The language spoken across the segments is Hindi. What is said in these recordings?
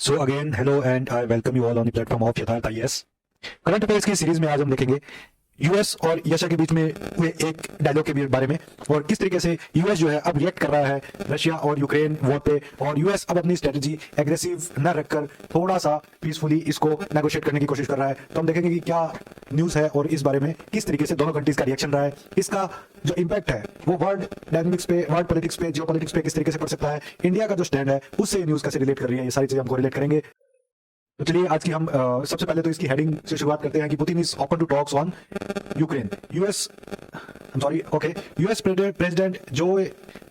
So again hello and I welcome you all on the platform of यथार्थ आईएएस। करंट अफेयर्स की सीरीज में आज हम देखेंगे यूएस और रशिया के बीच में हुए एक डायलॉग के बारे में और किस तरीके से यूएस जो है अब रिएक्ट कर रहा है रशिया और यूक्रेन वॉर पे, और यूएस अब अपनी स्ट्रेटजी एग्रेसिव न रखकर थोड़ा सा पीसफुली इसको नेगोशिएट करने की कोशिश कर रहा है। तो हम देखेंगे कि क्या न्यूज़ है और इस बारे में किस तरीके से दोनों कंट्रीज का रिएक्शन रहा है, इसका जो इम्पैक्ट है वो वर्ल्ड डायनामिक्स पे, वर्ल्ड पॉलिटिक्स पे, जियो पॉलिटिक्स पे किस तरीके से पड़ सकता है, इंडिया का जो स्टैंड है उससे न्यूज़ कैसे रिलेट कर रही है, ये सारी चीजें हमको रिलेट करेंगे। तो चलिए आज की हम सबसे पहले तो इसकी हेडिंग से शुरुआत करते हैं कि Putin is open to talks on Ukraine. US president Joe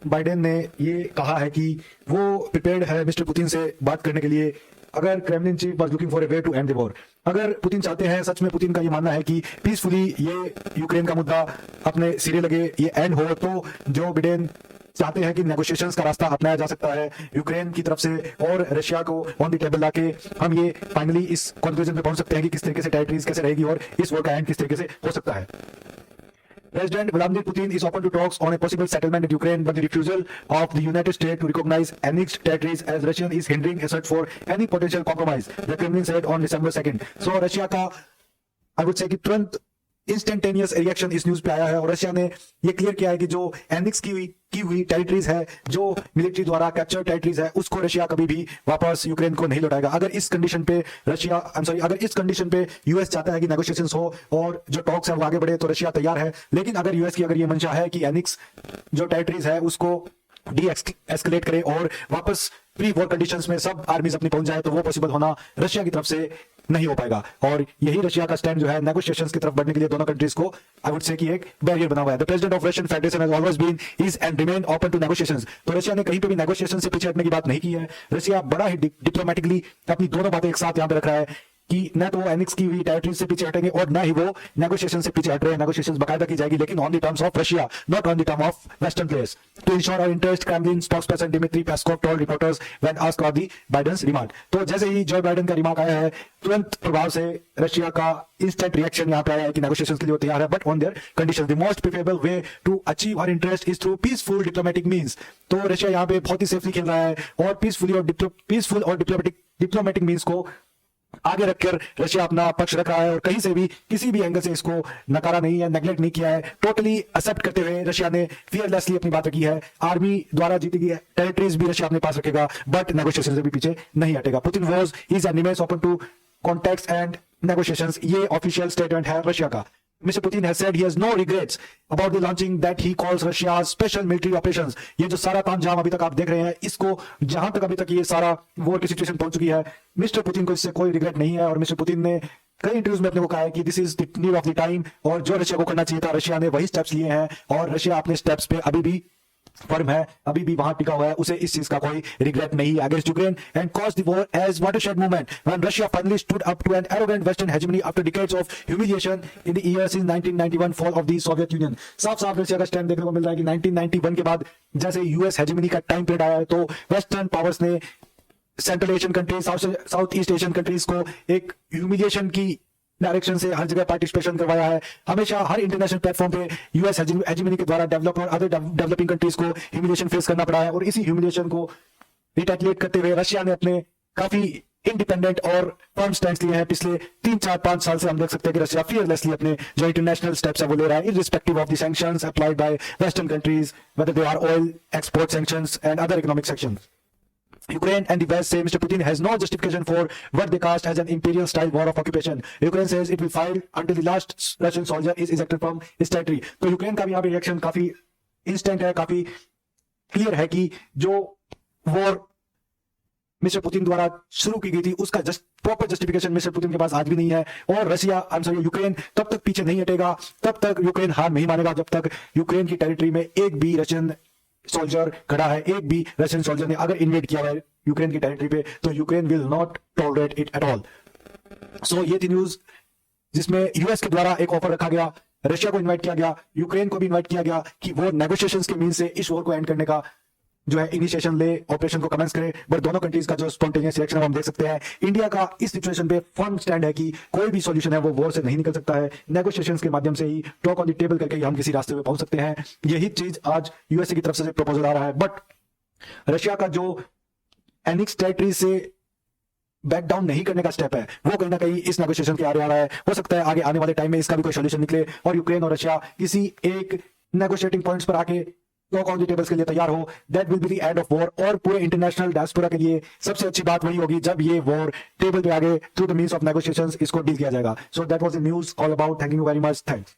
Biden ने ये कहा है कि वो प्रिपेयर्ड है मिस्टर पुतिन से बात करने के लिए अगर Kremlin chief was looking for a way to end the war. अगर पुतिन चाहते हैं, सच में पुतिन का ये मानना है कि पीसफुली ये यूक्रेन का मुद्दा अपने सिरे लगे, ये एंड हो, तो जो बाइडेन चाहते हैं कि नेगोशिएशंस का रास्ता अपनाया जा सकता है यूक्रेन की तरफ से और रशिया को ऑन द टेबल लाके हम ये फाइनली इस कंक्लूजन पे पहुंच सकते हैं कि किस तरीके से टेरिटरीज कैसे रहेगी और इस वॉर का एंड किस तरीके से हो सकता है। President Vladimir Putin is open to talks on a possible settlement in Ukraine, but the refusal of the United States to recognize annexed territories as Russian is hindering a search for any potential compromise, the Kremlin said on December 2nd. So Russia का I would say कि तुरंत इंस्टेंटेनियस रिएक्शन इस न्यूज पे आया है और रशिया ने ये क्लियर किया है कि जो एनेक्स की हुई टेरिटरीज है, जो मिलिट्री द्वारा कैप्चर टेरिटरीज है, उसको रशिया कभी भी वापस यूक्रेन को नहीं लौटाएगा। अगर इस कंडीशन पे यूएस चाहता है कि नेगोशिएशंस हो और जो टॉक्स है वो आगे बढ़े, तो रशिया तैयार है। लेकिन अगर यूएस की ये मंशा है कि एनेक्स जो टेरिटरीज है उसको डी एस्केलेट करे और वापस प्री वॉर कंडीशंस में सब आर्मीज अपनी पहुंच जाए, तो वो पॉसिबल होना रशिया की तरफ से नहीं हो पाएगा। और यही रशिया का स्टैंड जो है नेगोशिएशंस की तरफ बढ़ने के लिए दोनों कंट्रीज को आई वुड से कि एक बैरियर बना हुआ है। The president of Russian Federation has always been is and remain open to negotiations. तो रशिया ने कहीं पे भी नेगोशिएशन से पीछे हटने की बात नहीं की है। रशिया बड़ा ही डिप्लोमेटिकली अपनी दोनों बातें एक साथ यहां पे रख रहा है कि न तो वो एनेक्स की हुई टेरिटरी से पीछे हटेंगे और न ही वो नेगोशिएशन से पीछे हट रहे हैं। नेगोशिएशंस बकायदा की जाएगी, लेकिन on the terms of Russia, not on the term of western players. To ensure our interest, Kremlin spokesperson Dmitry Peskov told reporters when asked about the Biden's remark. तो जैसे ही जो बाइडेन का रिमार्क आया है, तुरंत प्रभाव से रशिया का इंस्टेंट रिएक्शन यहां पे आया है कि नेगोशिएशंस के लिए वो तैयार है, but on their conditions. The most preferable way to achieve our interest is through peaceful diplomatic means. तो रशिया यहां पे बहुत ही सेफली खेल रहा है और पीसफुल और डिप्लोमेटिक मींस को आगे रखकर रशिया अपना पक्ष रख रहा है और कहीं से भी किसी भी एंगल से इसको नकारा नहीं है, नेग्लेक्ट नहीं किया है। टोटली एक्सेप्ट करते हुए रशिया ने फियरलेसली अपनी बात रखी है। आर्मी द्वारा जीती गई टेरिटरीज भी रशिया अपने पास रखेगा, बट नेगोशिएशन से भी पीछे नहीं हटेगा। Putin was is and remains open to contacts and negotiations, ये ऑफिशियल स्टेटमेंट है रशिया का। Mr. Putin has said he has no regrets about the launching that he calls Russia's special military operations। ये जो सारा तामझाम अभी तक आप देख रहे हैं, इसको जहां तक अभी तक ये सारा वॉर की सिचुएशन पहुंच चुकी है, मिस्टर पुतिन को इससे कोई रिग्रेट नहीं है। और मिस्टर पुतिन ने कई इंटरव्यूज में अपने को कहा है कि this is the need of the time, और जो रशिया को करना चाहिए था रशिया ने वही स्टेप्स लिए हैं और रशिया अपने स्टेप्स पे अभी भी फर्म है, अभी भी वहां टिका हुआ है, उसे इस चीज का कोई रिग्रेट नहीं है against Ukraine and cause the war as watershed movement when Russia finally stood up to an arrogant western hegemony after decades of humiliation in the year since 1991 fall of the Soviet Union. साफ साफ रशिया का स्टैंड देखने को मिल रहा है कि 1991 के बाद जैसे यूएस हेजेमनी का टाइम पीरियड आया है, तो वेस्टर्न पावर्स ने central Asian countries, south east Asian countries को एक ह्यूमिलिएशन की डायरेक्शन से हर जगह पार्टिसिपेशन करवाया है। हमेशा हर इंटरनेशनल प्लेटफॉर्म पे यूएस हेजेमनी के द्वारा डेवलप और अदर डेवलपिंग कंट्रीज को ह्यूमिलिएशन फेस करना पड़ा है और इसी ह्यूमिलिएशन को रिटेलिएट करते हुए रशिया ने अपने काफी इंडिपेंडेंट और फर्म स्टैंड्स लिए हैं। पिछले 3-4-5 साल से हम देख सकते हैं कि रशिया फियरलेसली अपने जो इंटरनेशनल स्टेप्स है वो ले रहा है, irrespective of the sanctions applied by western countries, whether they are oil export sanctions and other economic sanctions. Ukraine and the West say Mr. Putin has no justification for what they cast as an imperial-style war of occupation. Ukraine says it will fight until the last Russian soldier is ejected from his territory. तो यूक्रेन का भी यहाँ पे रिएक्शन काफी इंस्टेंट है, काफी क्लियर है कि जो वॉर मिस्टर पुतिन द्वारा शुरू की गई थी उसका प्रॉपर जस्टिफिकेशन मिस्टर पुतिन के पास आज भी नहीं है। और यूक्रेन तब तक पीछे नहीं हटेगा, तब तक यूक्रेन हार नहीं मानेगा जब तक यूक्रेन की टेरिटरी में एक भी रशियन सोल्जर खड़ा है, एक भी रशियन सोल्जर ने अगर इन्वेड किया है यूक्रेन की टेरिटरी पे, तो Ukraine will not tolerate it at all. So ये थी न्यूज जिसमें यूएस के द्वारा एक ऑफर रखा गया, रशिया को इनवाइट किया गया, यूक्रेन को भी इनवाइट किया गया कि वो नेगोशिएशंस के मीन से इस वॉर को एंड करने का जो है इनिशिएशन ले, ऑपरेशन को कमेंस करे। बट दोनों कंट्रीज का जो स्पॉन्टेनियस रिएक्शन हम देख सकते हैं। इंडिया का इस सिचुएशन पे फर्म स्टैंड है कि कोई भी सॉल्यूशन है वो वॉर से नहीं निकल सकता है, नेगोशिएशंस के माध्यम से ही, टॉक ऑन द टेबल करके ही हम किसी रास्ते पे पहुंच सकते हैं। यही चीज आज यूएसए की तरफ से प्रपोजल आ रहा है। बट रशिया का जो एनेक्स टेरिटरी से बैक डाउन नहीं करने का स्टेप है, वो कहीं ना कहीं इस नेगोशिएशन के आगे आ रहा है। हो सकता है आगे आने वाले टाइम में इसका भी कोई सोल्यूशन निकले और यूक्रेन और रशिया किसी एक नेगोशिएटिंग पॉइंट्स पर आके टॉक ऑन द टेबल्स के लिए तैयार हो। That will be the end of war. और पूरे इंटरनेशनल डायस्पोरा के लिए सबसे अच्छी बात वही होगी जब ये वॉर टेबल पे आगे through the means of negotiations इसको डील किया जाएगा। So that was the news all about. Thank you very much. Thanks.